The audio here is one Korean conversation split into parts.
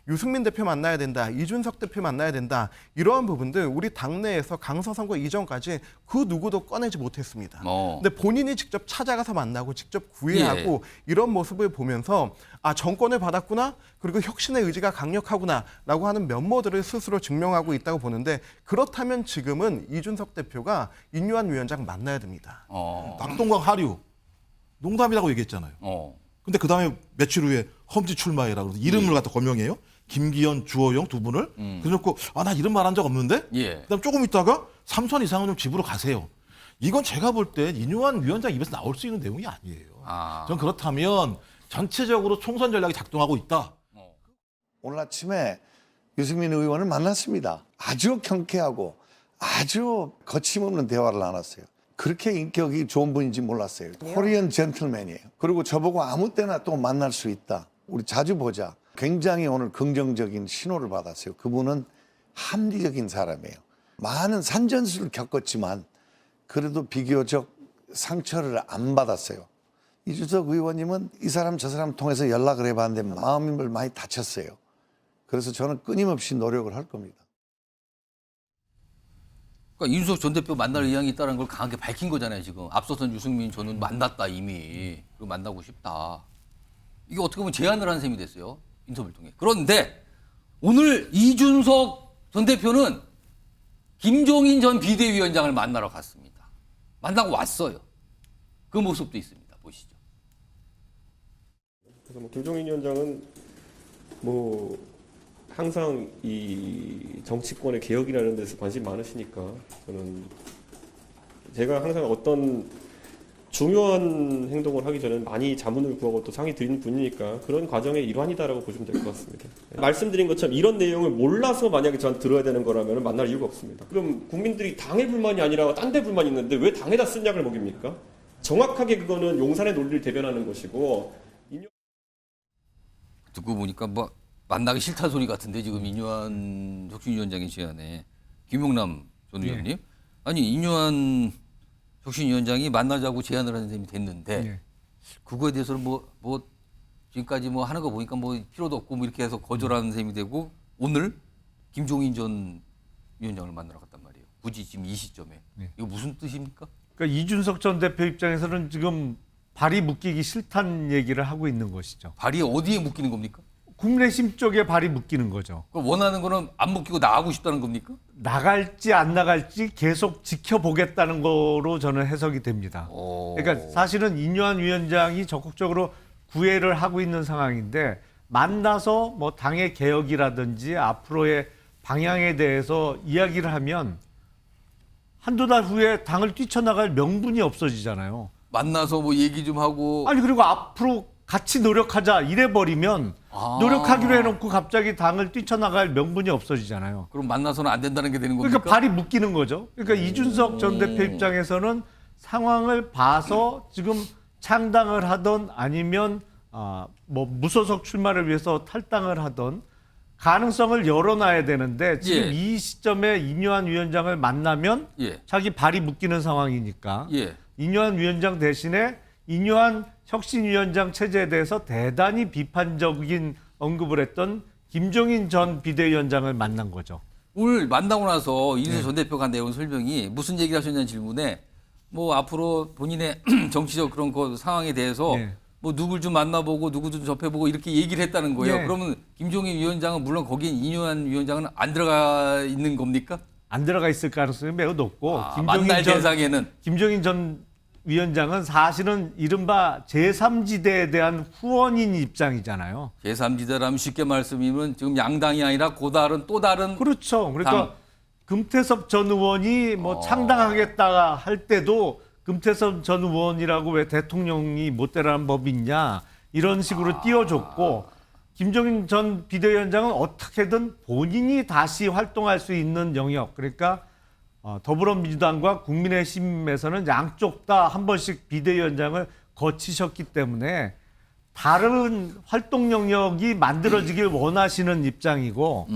유승민 대표 만나야 된다, 이준석 대표 만나야 된다, 이러한 부분들 우리 당내에서 강서 선거 이전까지 그 누구도 꺼내지 못했습니다. 근데 본인이 직접 찾아가서 만나고 직접 구애하고 이런 모습을 보면서 아, 정권을 받았구나, 그리고 혁신의 의지가 강력하구나라고 하는 면모들을 스스로 증명하고 있다고 보는데, 그렇다면 지금은 이준석 대표가 인유한 위원장 만나야 됩니다. 낙동강 하류 농담이라고 얘기했잖아요. 근데 그 다음에 며칠 후에 험지 출마해라 그래서 이름을 갖다 거명해요. 김기현, 주호영 두 분을. 그래놓고 아, 나 이름 말한 적 없는데. 그다음 조금 있다가 3선 이상은 좀 집으로 가세요. 이건 제가 볼 때 인유한 위원장 입에서 나올 수 있는 내용이 아니에요. 전 그렇다면 전체적으로 총선 전략이 작동하고 있다. 오늘 아침에 유승민 의원을 만났습니다. 아주 경쾌하고 아주 거침없는 대화를 나눴어요. 그렇게 인격이 좋은 분인지 몰랐어요. 코리안 젠틀맨이에요. 그리고 저보고 아무 때나 또 만날 수 있다. 우리 자주 보자. 굉장히 오늘 긍정적인 신호를 받았어요. 그분은 합리적인 사람이에요. 많은 산전수를 겪었지만 그래도 비교적 상처를 안 받았어요. 이준석 의원님은 이 사람 저 사람 통해서 연락을 해봤는데 마음을 많이 다쳤어요. 그래서 저는 끊임없이 노력을 할 겁니다. 그러니까 이준석 전 대표 만날 의향이 있다는 걸 강하게 밝힌 거잖아요, 지금. 앞서선 유승민 저는 만났다 이미. 그리고 만나고 싶다. 이게 어떻게 보면 제안을 한 셈이 됐어요, 인터뷰를 통해. 그런데 오늘 이준석 전 대표는 김종인 전 비대위원장을 만나러 갔습니다. 만나고 왔어요. 그 모습도 있습니다. 보시죠. 그래서 김종인 위원장은 항상 이 정치권의 개혁이라는 데서 관심이 많으시니까 저는 제가 항상 어떤 중요한 행동을 하기 전에 많이 자문을 구하고 또 상의 드리는 분이니까 그런 과정의 일환이다라고 보시면 될 것 같습니다. 말씀드린 것처럼 이런 내용을 몰라서 만약에 저한테 들어야 되는 거라면 만날 이유가 없습니다. 그럼 국민들이 당의 불만이 아니라 딴 데 불만이 있는데 왜 당에다 쓴 약을 먹입니까? 정확하게 그거는 용산의 논리를 대변하는 것이고. 듣고 보니까 만나기 싫다는 소리 같은데 지금 인유한 혁신위원장의 제안에 김용남 전 의원님, 아니 인유한 혁신위원장이 만나자고 제안을 하는 셈이 됐는데 그거에 대해서는 지금까지 하는 거 보니까 필요도 없고 이렇게 해서 거절하는 셈이 되고 오늘 김종인 전 위원장을 만나러 갔단 말이에요. 굳이 지금 이 시점에. 이거 무슨 뜻입니까? 그러니까 이준석 전 대표 입장에서는 지금 발이 묶이기 싫다는 얘기를 하고 있는 것이죠. 발이 어디에 묶이는 겁니까? 국내심 쪽에 발이 묶이는 거죠. 그럼 원하는 거는 안 묶이고 나가고 싶다는 겁니까? 나갈지 안 나갈지 계속 지켜보겠다는 거로 저는 해석이 됩니다. 그러니까 사실은 인유한 위원장이 적극적으로 구애를 하고 있는 상황인데 만나서 당의 개혁이라든지 앞으로의 방향에 대해서 이야기를 하면 한두 달 후에 당을 뛰쳐나갈 명분이 없어지잖아요. 만나서 얘기 좀 하고. 아니 그리고 앞으로 같이 노력하자 이래버리면 노력하기로 해놓고 갑자기 당을 뛰쳐나갈 명분이 없어지잖아요. 그럼 만나서는 안 된다는 게 되는 겁니까? 그러니까 발이 묶이는 거죠. 그러니까 이준석 전 대표 입장에서는 상황을 봐서 지금 창당을 하던 아니면 무소속 출마를 위해서 탈당을 하던 가능성을 열어놔야 되는데 지금 이 시점에 인유한 위원장을 만나면 자기 발이 묶이는 상황이니까 인유한 위원장 대신에 인유한 혁신위원장 체제에 대해서 대단히 비판적인 언급을 했던 김종인 전 비대위원장을 만난 거죠. 오늘 만나고 나서 이준석 전 대표가 내온 설명이 무슨 얘기를 하셨냐는 질문에 앞으로 본인의 정치적 그런 그 상황에 대해서 누굴 좀 만나보고 누구 좀 접해보고 이렇게 얘기를 했다는 거예요. 그러면 김종인 위원장은 물론 거기엔 인유한 위원장은 안 들어가 있는 겁니까? 안 들어가 있을 가능성이 매우 높고 만날 대상에는 김종인 전 위원장은 사실은 이른바 제3지대에 대한 후원인 입장이잖아요. 제3지대라면 쉽게 말씀이면 지금 양당이 아니라 또 다른. 그렇죠. 그러니까 금태섭 전 의원이 창당하겠다 할 때도 금태섭 전 의원이라고 왜 대통령이 못 되라는 법이 있냐 이런 식으로 띄워줬고 김종인 전 비대위원장은 어떻게든 본인이 다시 활동할 수 있는 영역, 그러니까 더불어민주당과 국민의힘에서는 양쪽 다 한 번씩 비대위원장을 거치셨기 때문에 다른 활동 영역이 만들어지길 원하시는 입장이고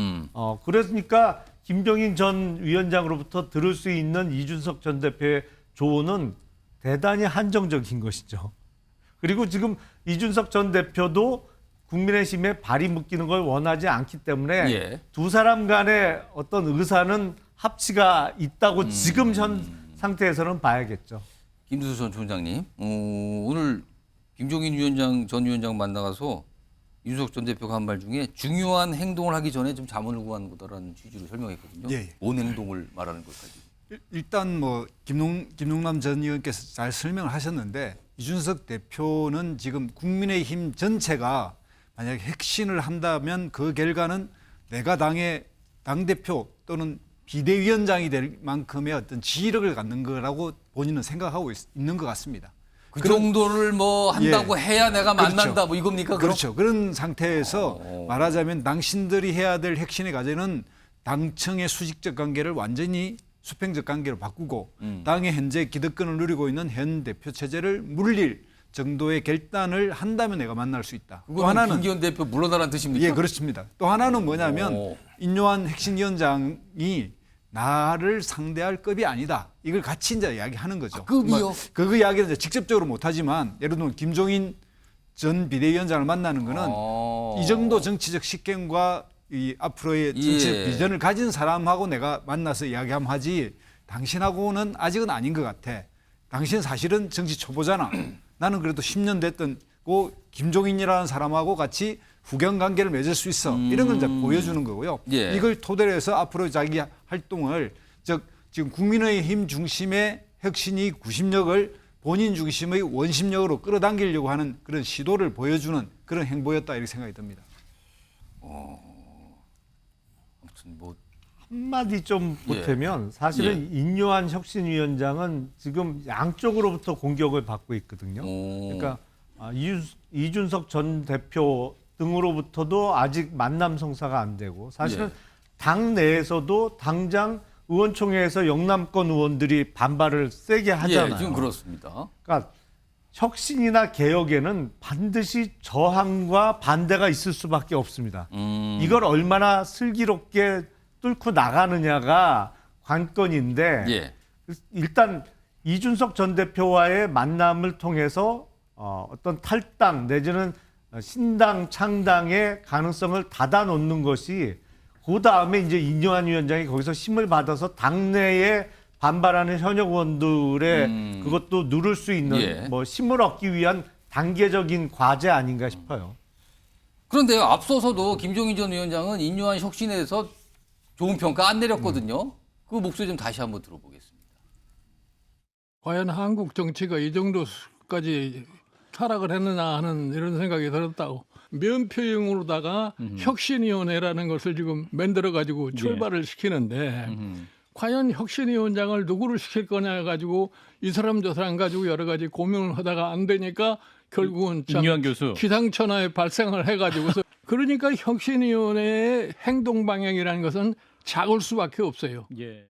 그러니까 김종인 전 위원장으로부터 들을 수 있는 이준석 전 대표의 조언은 대단히 한정적인 것이죠. 그리고 지금 이준석 전 대표도 국민의힘에 발이 묶이는 걸 원하지 않기 때문에 예. 두 사람 간의 어떤 의사는 합치가 있다고 지금 현 상태에서는 봐야겠죠. 김두수 전 총장님, 오늘 김종인 위원장 전 위원장 만나가서 이준석 전 대표가 한 말 중에 중요한 행동을 하기 전에 좀 자문을 구하는 거다라는 취지로 설명했거든요. 예, 예. 뭔 행동을 말하는 걸까지? 일단 뭐 김용남 전 의원께서 잘 설명을 하셨는데 이준석 대표는 지금 국민의힘 전체가 만약에 혁신을 한다면 그 결과는 내가 당의 당대표 또는 비대위원장이 될 만큼의 어떤 지휘력을 갖는 거라고 본인은 생각하고 있는 것 같습니다. 그 정도를 뭐 한다고 해야 내가 만난다 그렇죠. 뭐 이겁니까? 그럼? 그렇죠. 그런 상태에서 말하자면 당신들이 해야 될 혁신의 과제는 당청의 수직적 관계를 완전히 수평적 관계로 바꾸고 당의 현재 기득권을 누리고 있는 현 대표 체제를 물릴 정도의 결단을 한다면 내가 만날 수 있다. 또 그거는 하나는 김기현 대표 물러나라는 뜻입니까? 예, 그렇습니다. 또 하나는 뭐냐면 인요한 혁신위원장이 나를 상대할 급이 아니다. 이걸 같이 이제 이야기하는 거죠. 급이요? 그 이야기를 이제 직접적으로 못하지만 예를 들면 김종인 전 비대위원장을 만나는 거는 이 정도 정치적 식견과 이 앞으로의 정치적 예. 비전을 가진 사람하고 내가 만나서 이야기하면 하지 당신하고는 아직은 아닌 것 같아. 당신 사실은 정치 초보잖아. 나는 그래도 10년 됐던 고 김종인이라는 사람하고 같이 후견 관계를 맺을 수 있어. 이런 걸 이제 보여주는 거고요. 예. 이걸 토대로 해서 앞으로 자기 활동을 지금 국민의힘 중심의 혁신이 구심력을 본인 중심의 원심력으로 끌어당기려고 하는 그런 시도를 보여주는 그런 행보였다 이렇게 생각이 듭니다. 아무튼 뭐 한마디 좀 보태면 사실은 인요한 혁신위원장은 지금 양쪽으로부터 공격을 받고 있거든요. 그러니까 이준석 전 대표 등으로부터도 아직 만남 성사가 안 되고 사실은 당 내에서도 당장 의원총회에서 영남권 의원들이 반발을 세게 하잖아요. 예, 지금 그렇습니다. 그러니까 혁신이나 개혁에는 반드시 저항과 반대가 있을 수밖에 없습니다. 이걸 얼마나 슬기롭게 뚫고 나가느냐가 관건인데 예. 일단 이준석 전 대표와의 만남을 통해서 어떤 탈당 내지는 신당 창당의 가능성을 닫아놓는 것이 그 다음에 이제 인요한 위원장이 거기서 힘을 받아서 당내에 반발하는 현역 의원들의 그것도 누를 수 있는 뭐 힘을 얻기 위한 단계적인 과제 아닌가 싶어요. 그런데요, 앞서서도 김종인 전 위원장은 인요한 혁신에 대해서 좋은 평가 안 내렸거든요. 그 목소리 좀 다시 한번 들어보겠습니다. 과연 한국 정치가 이 정도까지 타락을 했느냐 하는 이런 생각이 들었다고. 면표용으로다가 혁신위원회라는 것을 지금 만들어가지고 출발을 시키는데 과연 혁신위원장을 누구를 시킬 거냐 해가지고 이 사람 저 사람 가지고 여러 가지 고민을 하다가 안 되니까 결국은 참 인요한 교수. 기상천외 발생을 해가지고서 그러니까 혁신위원회의 행동 방향이라는 것은 작을 수밖에 없어요. 예.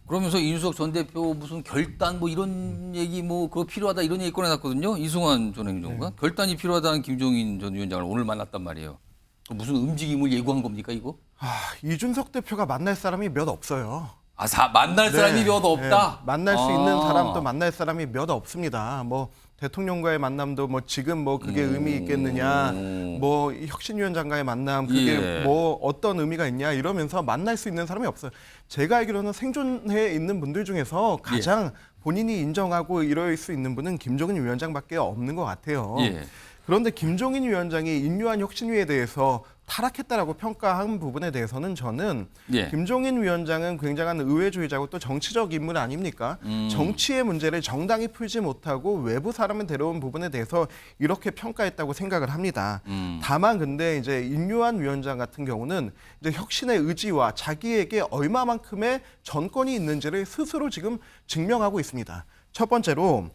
그러면서 이준석 전 대표 무슨 결단 뭐 이런 얘기 뭐 그거 필요하다 이런 얘기 꺼내놨거든요. 이승환 전 행정관. 결단이 필요하다는 김종인 전 위원장을 오늘 만났단 말이에요. 무슨 움직임을 예고한 겁니까 이거? 이준석 대표가 만날 사람이 몇 없어요. 만날 사람이 몇 없다? 만날 수 있는 사람도 만날 사람이 몇 없습니다. 뭐 대통령과의 만남도 뭐 지금 뭐 그게 의미 있겠느냐, 뭐 혁신위원장과의 만남 그게 뭐 어떤 의미가 있냐 이러면서 만날 수 있는 사람이 없어요. 제가 알기로는 생존해 있는 분들 중에서 가장 본인이 인정하고 이럴 수 있는 분은 김종인 위원장밖에 없는 것 같아요. 그런데 김종인 위원장이 인요한 혁신위에 대해서 타락했다라고 평가한 부분에 대해서는 저는 김종인 위원장은 굉장한 의회주의자고 또 정치적 인물 아닙니까? 정치의 문제를 정당이 풀지 못하고 외부 사람을 데려온 부분에 대해서 이렇게 평가했다고 생각을 합니다. 다만 근데 이제 인요한 위원장 같은 경우는 이제 혁신의 의지와 자기에게 얼마만큼의 전권이 있는지를 스스로 지금 증명하고 있습니다. 첫 번째로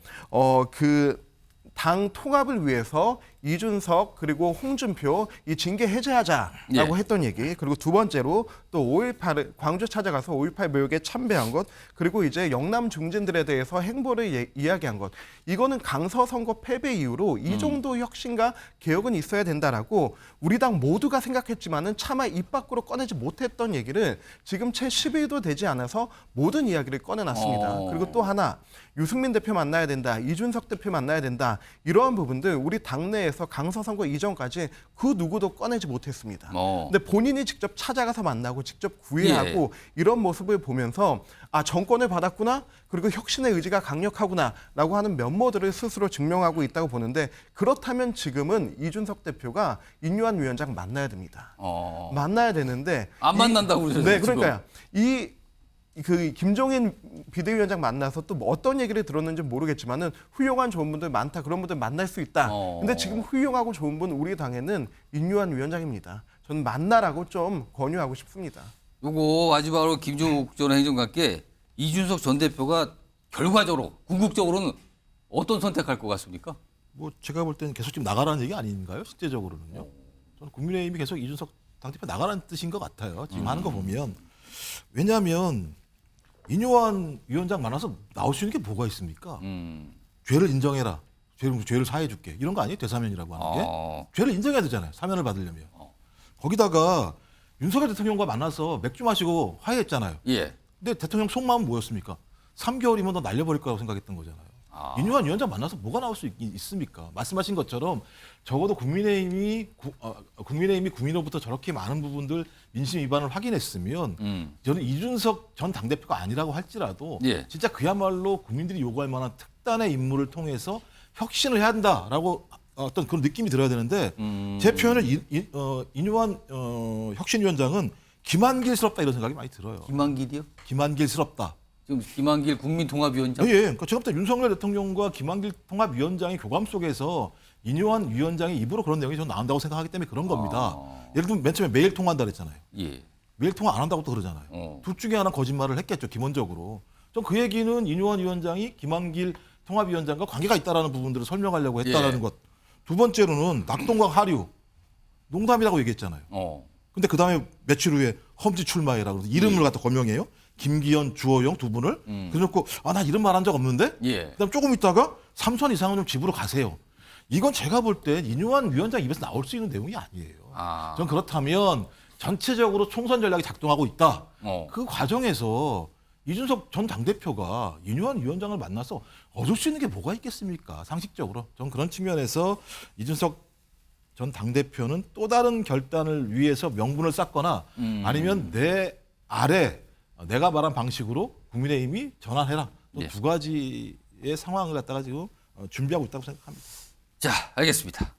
당 통합을 위해서 이준석 그리고 홍준표 이 징계 해제하자라고 했던 얘기, 그리고 두 번째로 또 5.18 광주 찾아가서 5.18 묘역에 참배한 것, 그리고 이제 영남 중진들에 대해서 행보를 이야기한 것, 이거는 강서 선거 패배 이후로 이 정도 혁신과 개혁은 있어야 된다라고 우리 당 모두가 생각했지만은 차마 입 밖으로 꺼내지 못했던 얘기를 지금 채 10일도 되지 않아서 모든 이야기를 꺼내놨습니다. 그리고 또 하나, 유승민 대표 만나야 된다, 이준석 대표 만나야 된다, 이러한 부분들 우리 당내에서 당내에서 강서선거 이전까지 그 누구도 꺼내지 못했습니다. 근데 본인이 직접 찾아가서 만나고 직접 구애하고 이런 모습을 보면서 아, 정권을 받았구나, 그리고 혁신의 의지가 강력하구나라고 하는 면모들을 스스로 증명하고 있다고 보는데, 그렇다면 지금은 이준석 대표가 인유한 위원장 만나야 됩니다. 만나야 되는데 안 만난다고 그러잖아요. 네, 그러니까요. 그 김종인 비대위원장 만나서 또 뭐 어떤 얘기를 들었는지 모르겠지만은 훌륭한 좋은 분들 많다, 그런 분들 만날 수 있다. 근데 지금 훌륭하고 좋은 분 우리 당에는 인유한 위원장입니다. 저는 만나라고 좀 권유하고 싶습니다. 요거 마지막으로 김종욱 전 행정관께 이준석 전 대표가 결과적으로 궁극적으로는 어떤 선택할 것 같습니까? 뭐 제가 볼 때는 계속 지금 나가라는 얘기 아닌가요? 실제적으로는요. 저는 국민의힘이 계속 이준석 당대표 나가라는 뜻인 것 같아요. 지금 하는 거 보면. 왜냐하면 인요한 위원장 만나서 나올 수 있는 게 뭐가 있습니까? 죄를 인정해라. 죄를 사해줄게. 이런 거 아니에요? 대사면이라고 하는 게. 죄를 인정해야 되잖아요. 사면을 받으려면. 거기다가 윤석열 대통령과 만나서 맥주 마시고 화해했잖아요. 예. 근데 대통령 속마음은 뭐였습니까? 3개월이면 너 날려버릴 거라고 생각했던 거잖아요. 인유한 위원장 만나서 뭐가 나올 수 있습니까? 말씀하신 것처럼 적어도 국민의힘이 국민으로부터 저렇게 많은 부분들 민심 위반을 확인했으면 저는 이준석 전 당대표가 아니라고 할지라도 진짜 그야말로 국민들이 요구할 만한 특단의 임무를 통해서 혁신을 해야 한다라고 어떤 그런 느낌이 들어야 되는데 제 표현을 인유한 혁신위원장은 김한길스럽다 이런 생각이 많이 들어요. 김한길이요? 김한길스럽다. 지금 김한길 국민통합위원장? 예, 그러니까 제가 볼 때 윤석열 대통령과 김한길 통합위원장의 교감 속에서 인요한 위원장의 입으로 그런 내용이 좀 나온다고 생각하기 때문에 그런 겁니다. 예를 들면 맨 처음에 메일 통화한다 그랬잖아요. 예. 메일 통화 안 한다고 또 그러잖아요. 둘 중에 하나 거짓말을 했겠죠, 기본적으로. 전 그 얘기는 인요한 위원장이 김한길 통합위원장과 관계가 있다라는 부분들을 설명하려고 했다라는 것. 두 번째로는 낙동강 하류 농담이라고 얘기했잖아요. 근데 그 다음에 며칠 후에 험지 출마해라고 이름을 갖다 거명해요. 김기현, 주호영 두 분을. 그래놓고 나 이런 말 한 적 없는데? 그다음 조금 있다가 3선 이상은 좀 집으로 가세요. 이건 제가 볼 때 인유한 위원장 입에서 나올 수 있는 내용이 아니에요. 전 그렇다면 전체적으로 총선 전략이 작동하고 있다. 그 과정에서 이준석 전 당대표가 인유한 위원장을 만나서 얻을 수 있는 게 뭐가 있겠습니까? 상식적으로. 전 그런 측면에서 이준석 전 당대표는 또 다른 결단을 위해서 명분을 쌓거나 아니면 내 아래 내가 말한 방식으로 국민의힘이 전환해라. 또 두 가지의 상황을 갖다가 지금 준비하고 있다고 생각합니다. 자, 알겠습니다.